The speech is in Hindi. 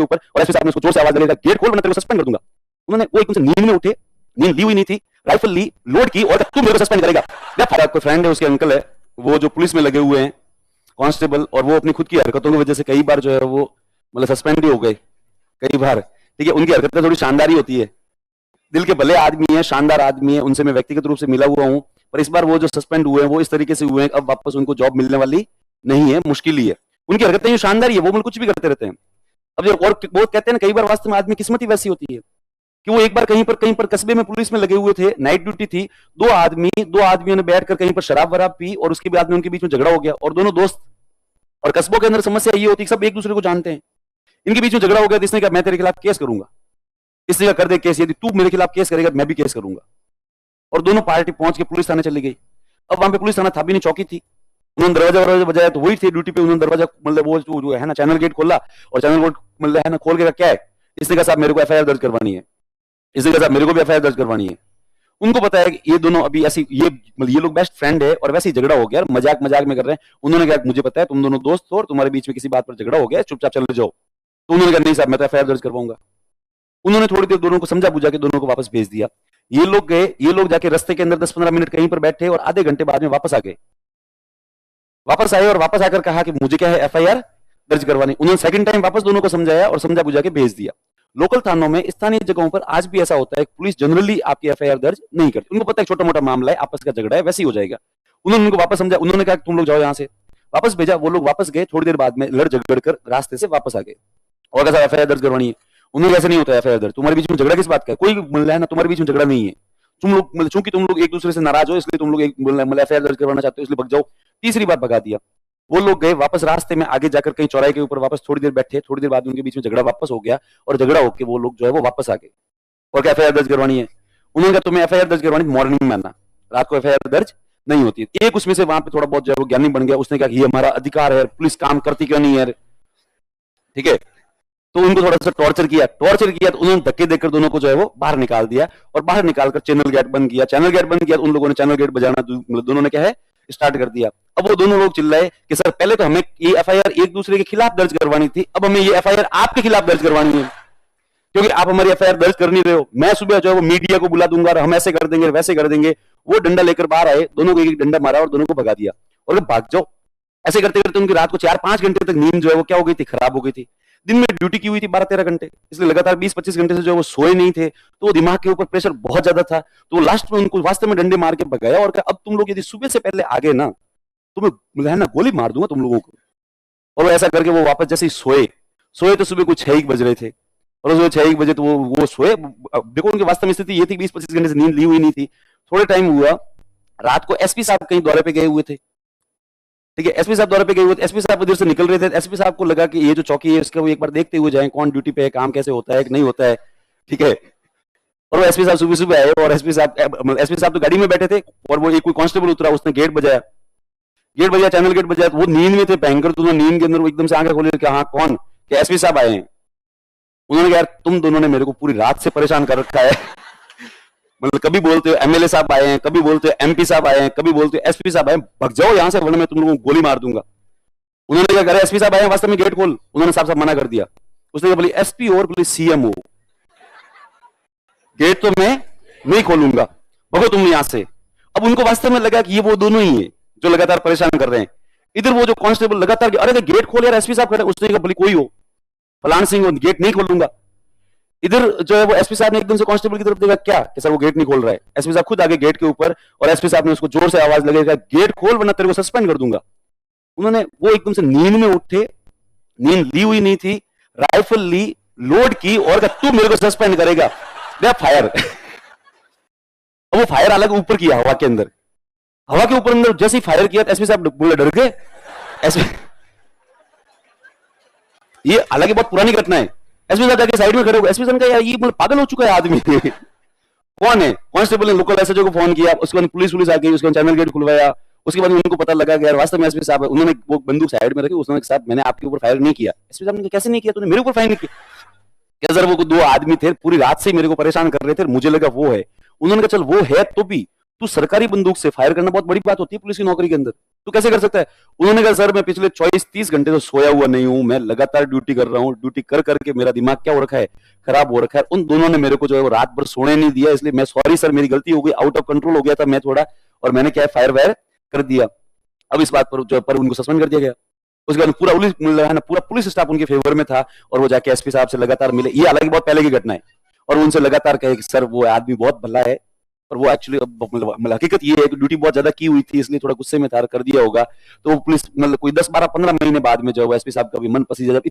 के ऊपर और एसपी साहब ने उसको जोर से आवाज लगाई, गेट खोल वरना तेरे को सस्पेंड कर दूंगा। उन्होंने वो एकदम से नींद में उठे, नींद ली हुई नहीं थी, राइफल ली, लोड की और तू मेरे को सस्पेंड करेगा। कोई फ्रेंड है, उसके अंकल है, वो जो पुलिस में लगे हुए हैं कांस्टेबल, और वो अपनी खुद की हरकतों की वजह से कई बार जो है वो मतलब सस्पेंड भी हो गए कई बार। ठीक है, उनकी हरकतें थोड़ी शानदार ही होती है, दिल के भले आदमी है, शानदार आदमी है, उनसे मैं व्यक्तिगत रूप से मिला हुआ हूं, पर इस बार वो जो सस्पेंड हुए हैं वो इस तरीके से हुए हैं, अब वापस उनको जॉब मिलने वाली नहीं है, मुश्किल ही है। उनकी हरकतें शानदार ही है, वो कुछ भी करते रहते हैं। अब जो और वो कहते हैं ना, कई बार वास्तव में आदमी किस्मत ही वैसी होती है कि वो एक बार कहीं पर कस्बे में पुलिस में लगे हुए थे, नाइट ड्यूटी थी, दो आदमियों ने बैठकर कहीं पर शराब वराब पी और उसके बाद में उनके बीच में झगड़ा हो गया, और दोनों दोस्त, और कस्बों के अंदर समस्या ये होती है सब एक दूसरे को जानते हैं, इनके बीच में झगड़ा हो गया, इसने कहा मैं तेरे खिलाफ केस करूंगा, इसने कहा कर दे केस, यदि तू मेरे खिलाफ केस करेगा मैं भी केस करूंगा, और दोनों पार्टी पहुंच के पुलिस थाने चली गई। अब वहां पे पुलिस थाना था भी नहीं, चौकी थी, उन्होंने दरवाजा बजाया तो वही थे ड्यूटी पे, उन्होंने दरवाजा मतलब वो जो है ना चैनल गेट खोला, और चैनल गेट मतलब है ना खोल के क्या है, इसने कहा साहब मेरे को एफआईआर दर्ज करवानी है, इसने कहा साहब मेरे को भी एफआईआर दर्ज करवानी है। उनको पता है कि ये दोनों अभी ऐसी ये लोग बेस्ट फ्रेंड है और वैसे ही झगड़ा हो गया, मजाक में कर रहे हैं। उन्होंने कहा मुझे पता है तुम दोनों दोस्त हो और तुम्हारे बीच में किसी बात पर झगड़ा हो गया, चुपचाप चले जाओ। तो उन्होंने कहा नहीं साहब मैं तो एफआईआर दर्ज करवाऊंगा। उन्होंने थोड़ी देर दोनों को समझा बुझा के दोनों को वापस भेज दिया। ये लोग गए, ये लोग जाके रास्ते के अंदर 10-15 मिनट कहीं पर बैठे और आधे घंटे बाद में वापस आ गए, वापस आए और वापस आकर कहा कि मुझे क्या है एफआईआर दर्ज करवानी। उन्होंने सेकंड टाइम वापस दोनों को समझाया और समझा बुझा के भेज दिया। लोकल थानों में, स्थानीय जगहों पर आज भी ऐसा होता है, पुलिस जनरली आपकी एफआईआर दर्ज नहीं करती, उनको पता है छोटा मोटा मामला है, आपस का झगड़ा है, वैसे ही हो जाएगा। उन्होंने उनको वापस समझा, उन्होंने कहा तुम लोग जाओ यहाँ से, वापस भेजा। वो लोग वापस गए, थोड़ी देर बाद में लड़ झगड़ कर रास्ते से वापस आ गए और कैसा एफआईआर दर्ज करवानी है। उन्होंने ऐसे नहीं होता एफआईआर दर्ज, तुम्हारे बीच में झगड़ा किस बात का, कोई है ना तुम्हारे बीच में झगड़ा नहीं है, तुम लोग चूंकि तुम लोग एक दूसरे से नाराज हो इसलिए तुम लोग एफआईआर दर्ज करवाना चाहते हो इसलिए भग जाओ। तीसरी बार भगा दिया। वो लोग गए वापस, रास्ते में आगे जाकर कहीं चौराहे के ऊपर वापस थोड़ी देर बैठे, थोड़ी देर बाद उनके बीच में झगड़ा वापस हो गया और झगड़ा होकर वो लोग जो है वो वापस आ गए। और क्या एफआईआर दर्ज करवानी है, उन्होंने कहा तुम्हें एफआईआर दर्ज करवानी मॉर्निंग में आना, रात को एफआईआर दर्ज नहीं होती। एक उसमें से वहां पे थोड़ा बहुत जो है वो ज्ञानी बन गया, उसने कहा ये हमारा अधिकार है, पुलिस काम करती क्यों नहीं है, ठीक है। तो उनको थोड़ा सा टॉर्चर किया तो उन्होंने धक्के देकर दोनों को जो है वो बाहर निकाल दिया और बाहर निकालकर चैनल गेट बंद किया। चैनल गेट बंद किया तो उन लोगों ने चैनल गेट बजाना दोनों ने क्या है स्टार्ट कर दिया। अब वो दोनों लोग चिल्लाए कि सर पहले तो हमें ये एफआईआर एक दूसरे के खिलाफ दर्ज करवानी थी, अब हमें ये एफआईआर आपके खिलाफ दर्ज करवानी है क्योंकि आप हमारी एफआईआर दर्ज कर नहीं रहे हो। मैं सुबह जो है वो मीडिया को बुला दूंगा और हम ऐसे कर देंगे वैसे कर देंगे। वो डंडा लेकर बाहर आए, दोनों को एक डंडा मारा और दोनों को भगा दिया और भाग जाओ। ऐसे करते करते उनकी रात को 4-5 घंटे तक नींद जो है वो क्या हो गई थी, खराब हो गई थी। दिन में ड्यूटी की हुई थी 12-13 घंटे, इसलिए लगातार 20-25 घंटे से जो वो सोए नहीं थे, तो वो दिमाग के ऊपर प्रेशर बहुत ज्यादा था। तो लास्ट में उनको वास्तव में डंडे मार के भगाया और कहा अब तुम लोग यदि सुबह से पहले आगे ना तुम्हें है ना गोली मार दूंगा तुम लोगों को। और ऐसा करके वो वापस जैसे ही सोए तो सुबह कुछ 6 बज रहे थे और सुबह 6 बजे तो वो सोए। देखो उनकी वास्तव में स्थिति ये थी 20-25 घंटे से नींद ली हुई नहीं थी। थोड़े टाइम हुआ, रात को एसपी साहब कहीं दौरे पे गए हुए थे, ठीक है। एसपी साहब दौरे पे गए हुए थे, एसपी साहब उधर से निकल रहे थे। एसपी साहब को लगा कि ये जो चौकी है इसका वो एक बार देखते हुए जाएं, कौन ड्यूटी पे है, काम कैसे होता है, नहीं होता है, ठीक है। और वो एसपी साहब सुबह सुबह आए और एसपी साहब तो गाड़ी में बैठे थे और वो एक कोई कांस्टेबल उतरा, उसने गेट बजाया, चैनल गेट बजाया। वो नींद में थे भयंकर, तो नींद के अंदर वो एकदम से आंखें खोले कि हाँ कौन, कि एसपी साहब आए हैं। उन्होंने कहा यार तुम दोनों ने मेरे को पूरी रात से परेशान कर रखा है मतलब कभी बोलते हो एमएलए साहब आए हैं, कभी बोलते हो एमपी साहब आए हैं, कभी बोलते हो एसपी साहब आए हैं, भग जाओ यहां से वरना मैं तुम लोगों को गोली मार दूंगा। उन्होंने क्या करा, एसपी साहब आए हैं वास्तव में गेट खोल, उन्होंने साहब मना कर दिया। उसने कहा बोली एसपी और बोली सीएमओ, गेट तो मैं नहीं खोलूंगा, भगो तुम यहां से। अब उनको वास्तव में लगा कि ये वो दोनों ही है जो लगातार परेशान कर रहे हैं। इधर वो जो कांस्टेबल लगातार अरे गेट खोल यार, एसपी साहब खड़े, उसने कहा बोली कोई हो फलान सिंह हो, गेट नहीं खोलूंगा। इधर जो है वो एसपी साहब ने एकदम से कांस्टेबल की तरफ देखा, क्या कि सर वो गेट नहीं खोल रहा है। एसपी साहब खुद आगे गेट के ऊपर और एसपी साहब ने उसको जोर से आवाज लगाई, गेट खोल वरना तेरे को सस्पेंड कर दूंगा। उन्होंने वो एकदम से नींद में उठे, नींद ली हुई नहीं थी, राइफल ली, लोड की और कहा तू मेरे को सस्पेंड करेगा, दे फायर वो फायर अलग ऊपर किया हवा के अंदर, हवा के ऊपर अंदर जैसे ही फायर किया एसपी साहब बोले डर गए। ये हालांकि बहुत पुरानी घटना है। एसपी साहब जाके साइड में खड़े हो गए। एसपी साहब ने कहा यार ये पागल हो चुका है आदमी कौन है। कांस्टेबल ने लोकल एसएचओ को फोन किया, उसके बाद पुलिस आ गई, उसके बाद चैनल गेट खुलवाया। उसके बाद उनको पता लगा कि यार वास्तव में एसपी साहब, उन्होंने वो बंदूक साइड में रखी, उसने साहब मैंने आपके ऊपर फायर नहीं किया। एसपी साहब ने कैसे नहीं किया, तूने मेरे ऊपर फायर नहीं किया। सर वो 2 आदमी थे पूरी रात से मेरे को परेशान कर रहे थे, मुझे लगा वो है। उन्होंने कहा चल वो है तो भी तू सरकारी बंदूक से फायर करना बहुत बड़ी बात होती है पुलिस की नौकरी के अंदर, तू कैसे कर सकता है? उन्होंने कहा सर मैं पिछले 24-30 घंटे से सोया हुआ नहीं हूं, मैं लगातार ड्यूटी कर रहा हूं, ड्यूटी कर करके मेरा दिमाग क्या हो रखा है, खराब हो रखा है। उन दोनों ने मेरे को जो है वो रात भर सोने नहीं दिया, इसलिए मैं सॉरी सर मेरी गलती हो गई, आउट ऑफ कंट्रोल हो गया था मैं थोड़ा, और मैंने क्या है फायर वायर कर दिया। अब इस बात पर जो पर उनको सस्पेंड कर दिया गया। उसके बाद पूरा पुलिस है ना, पूरा पुलिस स्टाफ उनके फेवर में था, और वो जाके एसपी साहब से लगातार मिले। ये हालांकि बहुत पहले की घटना है, और उनसे लगातार कहे कि सर वो आदमी बहुत भला है, पर वो एक्चुअली मतलब हकीकत ये है कि ड्यूटी बहुत ज्यादा की हुई थी, इसलिए थोड़ा गुस्से में था, कर दिया होगा। तो वो पुलिस मतलब कोई 10-12-15 महीने बाद में जो है एसपी साहब का भी मन पसीजा, जब